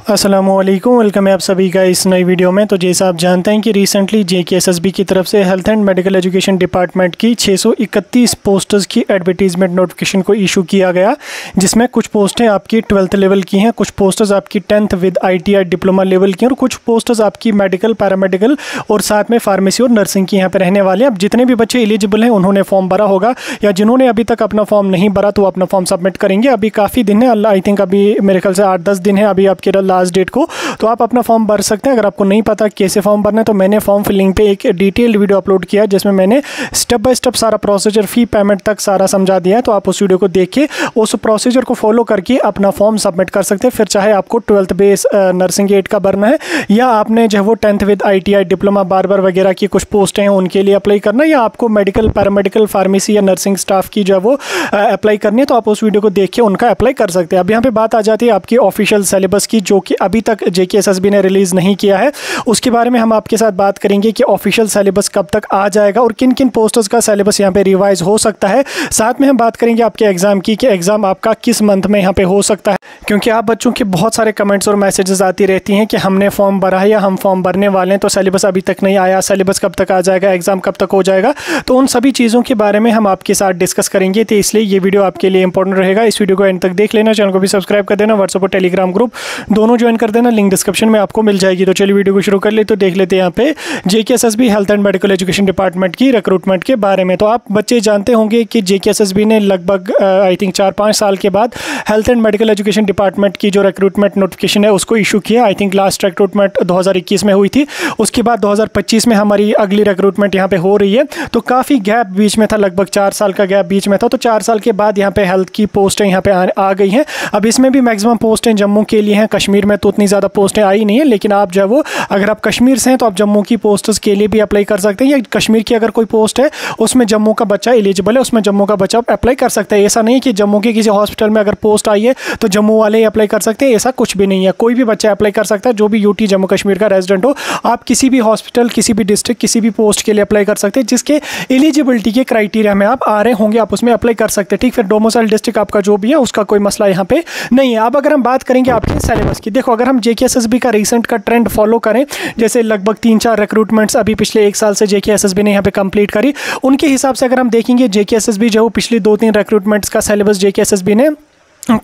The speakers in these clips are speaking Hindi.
अस्सलामुअलैकुम, वेलकम है आप सभी का इस नई वीडियो में। तो जैसा आप जानते हैं कि रिसेंटली JKSSB की तरफ से health and medical education department की 631 पोस्टर्स की एडवर्टीजमेंट नोटिफिकेशन को इशू किया गया, जिसमें कुछ पोस्टें आपकी 12th लेवल की हैं, कुछ पोस्टर्स आपकी 10th with ITI diploma level की हैं और कुछ पोस्टर्स आपकी मेडिकल, पैरामेडिकल और साथ में फार्मेसी और नर्सिंग की यहाँ पर रहने वाले हैं। अब जितने भी बच्चे एलिजिबल हैं उन्होंने फॉर्म भरा होगा, या जिन्होंने अभी तक अपना फॉर्म नहीं भरा तो वो अपना फॉर्म सबमिट करेंगे। अभी काफ़ी दिन है, आई थिंक अभी मेरे ख्याल से 8-10 दिन है अभी आपके लास्ट डेट को, तो आप अपना फॉर्म भर सकते हैं। अगर आपको नहीं पता कैसे फॉर्म भरना है तो मैंने फॉर्म फिलिंग पे एक डिटेल्ड वीडियो अपलोड किया है, जिसमें मैंने स्टेप बाय स्टेप सारा प्रोसीजर, फी पेमेंट तक सारा समझा दिया है। तो आप उस वीडियो को देख के उस प्रोसीजर को फॉलो करके अपना फॉर्म सबमिट कर सकते हैं। फिर चाहे आपको 12th बेस नर्सिंग 8 का भरना है, या आपने जो है वो 10th with ITI diploma barber वगैरह की कुछ पोस्टें हैं उनके लिए अप्लाई करना है, या आपको मेडिकल, पैरामेडिकल, फार्मेसी या नर्सिंग स्टाफ की जो है वो अप्लाई करनी है, तो आप उस वीडियो को देख के उनका अप्लाई कर सकते हैं। अब यहाँ पे बात आ जाती है आपकी ऑफिशियल सिलेबस की, जो कि अभी तक JKSSB ने रिलीज़ नहीं किया है। उसके बारे में हम आपके साथ बात करेंगे कि ऑफिशियल सिलेबस कब तक आ जाएगा और किन किन पोस्टर्स का सिलेबस यहाँ पे रिवाइज हो सकता है। साथ में हम बात करेंगे आपके एग्जाम की, कि एग्जाम आपका किस मंथ में यहाँ पे हो सकता है, क्योंकि आप बच्चों के बहुत सारे कमेंट्स और मैसेजेस आती रहती हैं कि हमने फॉर्म भरा है या हम फॉर्म भरने वाले हैं तो सिलेबस अभी तक नहीं आया, सिलेबस कब तक आ जाएगा, एग्जाम कब तक हो जाएगा। तो उन सभी चीज़ों के बारे में हम आपके साथ डिस्कस करेंगे, तो इसलिए ये वीडियो आपके लिए इंपॉर्टेंट रहेगा। इस वीडियो को एंड तक देख लेना, चैनल को भी सब्सक्राइब कर देना, व्हाट्सएप और टेलीग्राम ग्रुप दोनों ज्वाइन कर देना, लिंक डिस्क्रिप्शन में आपको मिल जाएगी। तो चलिए वीडियो को शुरू कर ले। तो देख लेते हैं यहाँ पे JKSSB health and medical education department की रिक्रूटमेंट के बारे में। तो आप बच्चे जानते होंगे कि JKSSB ने लगभग आई थिंक 4-5 साल के बाद health and medical education department की जो रिक्रूटमेंट नोटिफिकेशन है उसको इशू किया। आई थिंक लास्ट रिक्रूटमेंट 2021 में हुई थी, उसके बाद 2025 में हमारी अगली रिक्रूटमेंट यहाँ पे हो रही है। तो काफ़ी गैप बीच में था, लगभग 4 साल का गैप बीच में था। तो 4 साल के बाद यहाँ पे हेल्थ की पोस्टें यहाँ पे आ गई हैं। अब इसमें भी मैक्सिमम पोस्टें जम्मू के लिए हैं, कश्मीर में तो उतनी ज़्यादा पोस्टें आई नहीं है, लेकिन आप जो है वो अगर आप कश्मीर से हैं तो आप जम्मू की पोस्ट्स के लिए भी अप्लाई कर सकते हैं, या कश्मीर की अगर कोई पोस्ट है उसमें जम्मू का बच्चा एलिजिबल है, उसमें जम्मू का बच्चा अप्लाई कर सकता है। ऐसा नहीं कि जम्मू के किसी हॉस्पिटल में अगर पोस्ट आई है तो जम्मू वाले ही अप्लाई कर सकते हैं, ऐसा कुछ भी नहीं है। कोई भी बच्चा अप्लाई कर सकता है जो भी UT जम्मू कश्मीर का रेजिडेंट हो। आप किसी भी हॉस्पिटल, किसी भी डिस्ट्रिक्ट, किसी भी पोस्ट के लिए अप्लाई कर सकते हैं जिसके एलिजिबिलिटी के क्राइटेरिया में आप आ रहे होंगे, आप उसमें अप्लाई कर सकते हैं। ठीक, फिर डोमिसाइल डिस्ट्रिक्ट आपका जो भी है उसका कोई मसला यहाँ पे नहीं है। अब अगर हम बात करेंगे आपके सिलेबस की, देखो अगर हम JKSSB का रिसेंट का ट्रेंड फॉलो करें, जैसे लगभग 3-4 रिक्रूटमेंट्स अभी पिछले 1 साल से JKSSB ने यहाँ पे कंप्लीट करी, उनके हिसाब से अगर हम देखेंगे JKSSB जो पिछली 2-3 रिक्रूटमेंट्स का सिलेबस JKSSB ने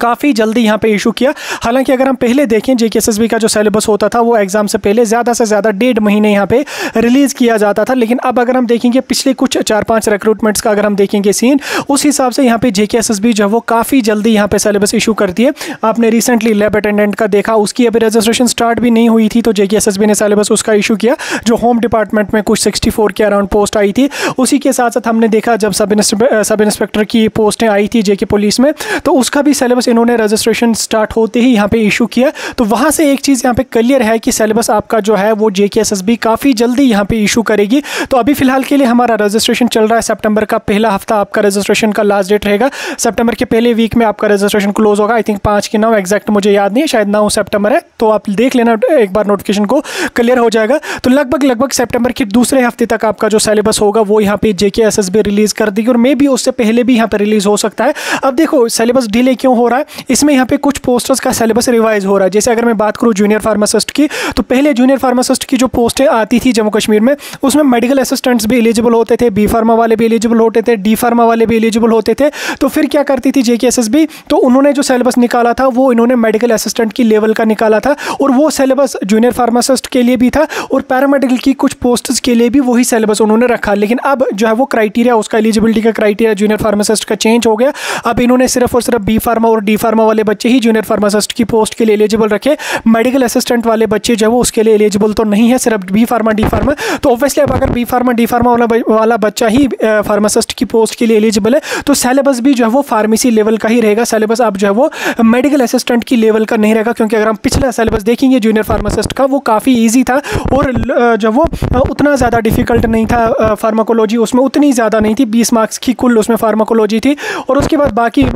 काफ़ी जल्दी यहाँ पे इशू किया। हालांकि अगर हम पहले देखें JKSSB का जो सिलेबस होता था वो एग्जाम से पहले ज़्यादा से ज़्यादा 1.5 महीने यहाँ पे रिलीज़ किया जाता था, लेकिन अब अगर हम देखेंगे पिछले कुछ 4-5 रिक्रूटमेंट्स का अगर हम देखेंगे सीन, उस हिसाब से यहाँ पे JKSSB जो है वो काफ़ी जल्दी यहाँ पे सिलेबस इशू करती है। आपने रिसेंटली लैब अटेंडेंट का देखा, उसकी अभी रजिस्ट्रेशन स्टार्ट भी नहीं हुई थी तो JKSSB ने सिलेबस उसका इशू किया, जो होम डिपार्टमेंट में कुछ 64 के अराउंड पोस्ट आई थी। उसी के साथ साथ हमने देखा जब सब इंस्पेक्टर की पोस्टें आई थी JK पुलिस में, तो उसका भी सिलेबस इन्होंने रजिस्ट्रेशन स्टार्ट होते ही यहाँ पे इशू किया। तो वहाँ से एक चीज़ यहाँ पे क्लियर है कि सिलेबस आपका जो है वो JKSSB काफ़ी जल्दी यहाँ पे इशू करेगी। तो अभी फिलहाल के लिए हमारा रजिस्ट्रेशन चल रहा है, सितंबर का पहला हफ्ता आपका रजिस्ट्रेशन का लास्ट डेट रहेगा। सितंबर के पहले वीक में आपका रजिस्ट्रेशन क्लोज होगा, आई थिंक 5 की 9 एग्जैक्ट मुझे याद नहीं है, शायद 9 सितंबर है, तो आप देख लेना एक बार नोटिफिकेशन को, क्लियर हो जाएगा। तो लगभग सितंबर के दूसरे हफ्ते तक आपका जो सिलेबस होगा वो यहाँ पे JKSSB रिलीज़ कर देगी, और मे भी उससे पहले भी यहाँ पे रिलीज़ हो सकता है। अब देखो सिलेबस डिले क्यों हो रहा है, इसमें यहाँ पे कुछ पोस्टर्स का सिलेबस रिवाइज हो रहा है। जैसे अगर मैं बात करूँ जूनियर फार्मासिस्ट की, तो पहले जूनियर फार्मासिस्ट की जो पोस्टें आती थी जम्मू कश्मीर में, उसमें मेडिकल असिस्टेंट्स भी एलिजिबल होते थे, B फार्मा वाले भी एलिजिबल होते थे, D फार्मा वाले भी एलिजिबल होते थे। तो फिर क्या करती थी JKSSB, तो उन्होंने जो सिलेबस निकाला था वो इन्होंने मेडिकल असिस्टेंट की लेवल का निकाला था, और वो सिलेबस जूनियर फार्मासिस्ट के लिए भी था और पैरामेडिकल की कुछ पोस्ट्स के लिए भी वही सिलेबस उन्होंने रखा। लेकिन अब जो है वो क्राइटेरिया, उसका एलिजिबिलिटी का क्राइटेरिया जूनियर फार्मासिस्ट का चेंज हो गया। अब इन्होंने सिर्फ और सिर्फ B फार्मा और D फार्मा वाले बच्चे ही जूनियर फार्मासिस्ट की पोस्ट के लिए एलिजिबल रखे, मेडिकल असिस्टेंट वाले बच्चे जो है वो उसके लिए एलिजिबल तो नहीं है, सिर्फ B फार्मा D फार्मा। तो ऑब्वियसली अब अगर B फार्मा D फार्मा वाला बच्चा ही फार्मासिस्ट की पोस्ट के लिए एलिजिबल है तो सिलेबस भी जो है वो फार्मेसी लेवल का ही रहेगा। सिलेबस अब जो है वो मेडिकल असिस्टेंट की लेवल का नहीं रहेगा, क्योंकि अगर हम पिछला सिलेबस देखेंगे जूनियर फार्मासिस्ट का, वो काफ़ी ईजी था और जो वो उतना ज़्यादा डिफिकल्ट नहीं था। फार्माकोलॉजी उसमें उतनी ज़्यादा नहीं थी, 20 मार्क्स की कुल उसमें फार्माकोलॉजी थी, और उसके बाद बाकी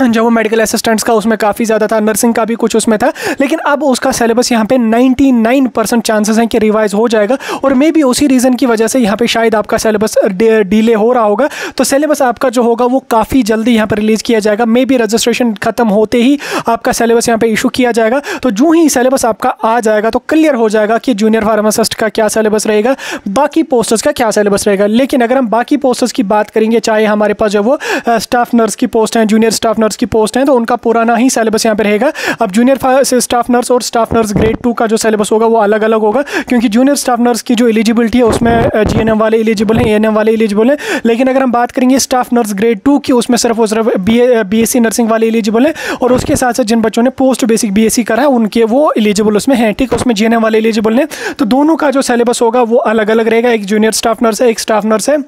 जो वो मेडिकल असिस्टेंट्स का उसमें काफ़ी ज़्यादा था, नर्सिंग का भी कुछ उसमें था, लेकिन अब उसका सिलेबस यहाँ पे 99% चांसेस हैं कि रिवाइज हो जाएगा। और मे बी उसी रीज़न की वजह से यहाँ पे शायद आपका सिलेबस डिले हो रहा होगा। तो सिलेबस आपका जो होगा वो काफ़ी जल्दी यहाँ पर रिलीज़ किया जाएगा। मे बी रजिस्ट्रेशन खत्म होते ही आपका सिलेबस यहाँ पे इशू किया जाएगा। तो जो ही सिलेबस आपका आ जाएगा तो क्लियर हो जाएगा कि जूनियर फार्मासिस्ट का क्या सिलेबस रहेगा, बाकी पोस्टर्स का क्या सिलेबस रहेगा। लेकिन अगर हम बाकी पोस्टर्स की बात करेंगे, चाहे हमारे पास जो वो स्टाफ नर्स की पोस्ट हैं, जूनियर स्टाफ नर्स की पोस्ट हैं, तो उनका पुराना ही सिलेबस यहाँ पे रहेगा। अब जूनियर स्टाफ नर्स और स्टाफ नर्स ग्रेड 2 का जो सिलेबस होगा वो अलग अलग होगा, क्योंकि जूनियर स्टाफ नर्स की जो एलिजिबिलिटी है उसमें जीएनएम वाले एलिजिबल हैं, एएनएम वाले एलिजिबल हैं। लेकिन अगर हम बात करेंगे स्टाफ नर्स ग्रेड 2 की, उसमें सिर्फ बीएससी नर्सिंग वाले एलिजिबल हैं, और उसके साथ साथ जिन बच्चों ने पोस्ट बेसिक बीएससी करा है उनके वो एलिजिबल उसमें हैं, ठीक, उसमें जीएनएम वाले एलिजिबल हैं। तो दोनों का जो सिलेबस होगा वो अलग अलग रहेगा। एक जूनियर स्टाफ नर्स है, एक स्टाफ नर्स है,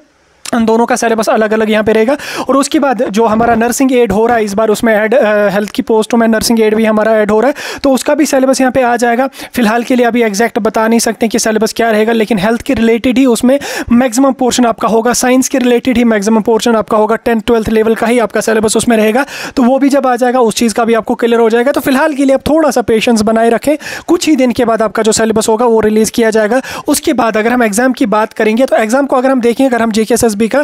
उन दोनों का सिलेबस अलग अलग यहाँ पे रहेगा। और उसके बाद जो हमारा नर्सिंग एड हो रहा है, इस बार उसमें ऐड हेल्थ की पोस्टों में नर्सिंग एड भी हमारा ऐड हो रहा है, तो उसका भी सिलेबस यहाँ पे आ जाएगा। फिलहाल के लिए अभी एग्जैक्ट बता नहीं सकते कि सिलेबस क्या रहेगा, लेकिन हेल्थ के रिलेटेड ही उसमें मैक्सिमम पोर्शन आपका होगा, साइंस के रिलेटेड ही मैक्सिमम पोर्शन आपका होगा, 10th-12th लेवल का ही आपका सिलेबस उसमें रहेगा। तो वो भी जब आ जाएगा उस चीज़ का भी आपको क्लियर हो जाएगा। तो फिलहाल के लिए आप थोड़ा सा पेशेंस बनाए रखें, कुछ ही दिन के बाद आपका जो सिलेबस होगा वो रिलीज़ किया जाएगा। उसके बाद अगर हम एग्जाम की बात करेंगे, तो एग्जाम को अगर हम देखें, अगर हम जेकेएसएसबी का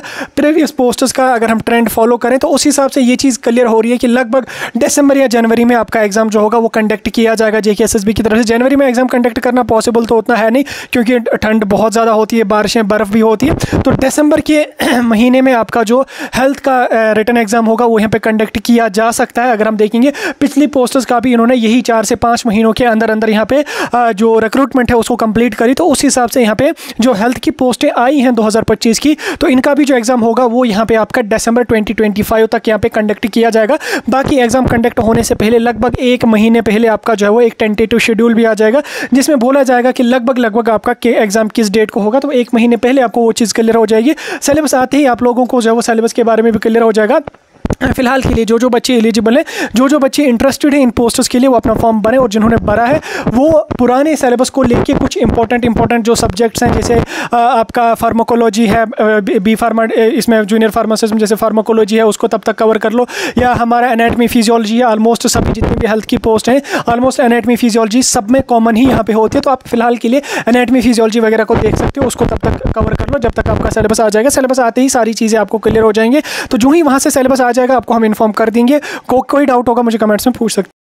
इस पोस्टर्स का अगर हम ट्रेंड फॉलो करें, तो उस हिसाब से ये चीज़ क्लियर हो रही है कि लगभग दिसंबर या जनवरी में आपका एग्जाम जो होगा वो कंडक्ट किया जाएगा जेकेएसएसबी की तरफ से। जनवरी में एग्जाम कंडक्ट करना पॉसिबल तो उतना है नहीं, क्योंकि ठंड बहुत ज़्यादा होती है, बारिशें, बर्फ़ भी होती है। तो दिसंबर के महीने में आपका जो हेल्थ का रिटन एग्जाम होगा वो यहाँ पे कंडक्ट किया जा सकता है। अगर हम देखेंगे पिछली पोस्टर्स का भी इन्होंने यही 4 से 5 महीनों के अंदर अंदर यहाँ पे जो रिक्रूटमेंट है उसको कंप्लीट करी, तो उस हिसाब से यहाँ पे जो हेल्थ की पोस्टें आई हैं 2025 की, तो इनका भी जो एग्जाम होगा वो यहाँ पे आपका दिसंबर 2025 तक यहाँ पे कंडक्ट किया जाएगा। बाकी एग्जाम कंडक्ट होने से पहले लगभग 1 महीने पहले आपका जो है वो एक टेंटेटिव शेड्यूल भी आ जाएगा, जिसमें बोला जाएगा कि लगभग आपका एग्जाम किस डेट को होगा। तो 1 महीने पहले आपको वो चीज़ क्लियर हो जाएगी। सिलेबस आते ही आप लोगों को जो है वो सिलेबस के बारे में भी क्लियर हो जाएगा। फिलहाल के लिए जो बच्चे एलिजिबल हैं, जो बच्चे इंटरेस्टेड हैं इन पोस्टर्स के लिए, वो अपना फॉर्म भरें, और जिन्होंने भरा है वो पुराने सिलेबस को लेके कुछ इंपॉर्टेंट जो सब्जेक्ट्स हैं, जैसे आपका फार्माकोलॉजी है, बी फार्मा, इसमें जूनियर फार्मासिज्म जैसे फार्माकोलॉजी है उसको तब तक कवर कर लो, या हमारा एनाटमी फिजियोलॉजी है, ऑलमोस्ट सभी जितने भी हेल्थ की पोस्ट हैं ऑलमोस्ट एनाटमी फिजियोलॉजी सब में कॉमन ही यहाँ पे होती है। तो आप फिलहाल के लिए एनाटमी फिजियोलॉजी वगैरह को देख सकते हो, उसको तब तक कवर कर लो जब तक आपका सिलेबस आ जाएगा। सिलेबस आते ही सारी चीज़ें आपको क्लियर हो जाएंगे। तो जो ही वहाँ से सिलेबस आ जाएगा आपको हम इन्फॉर्म कर देंगे। कोई डाउट होगा मुझे कमेंट्स में पूछ सकते हैं।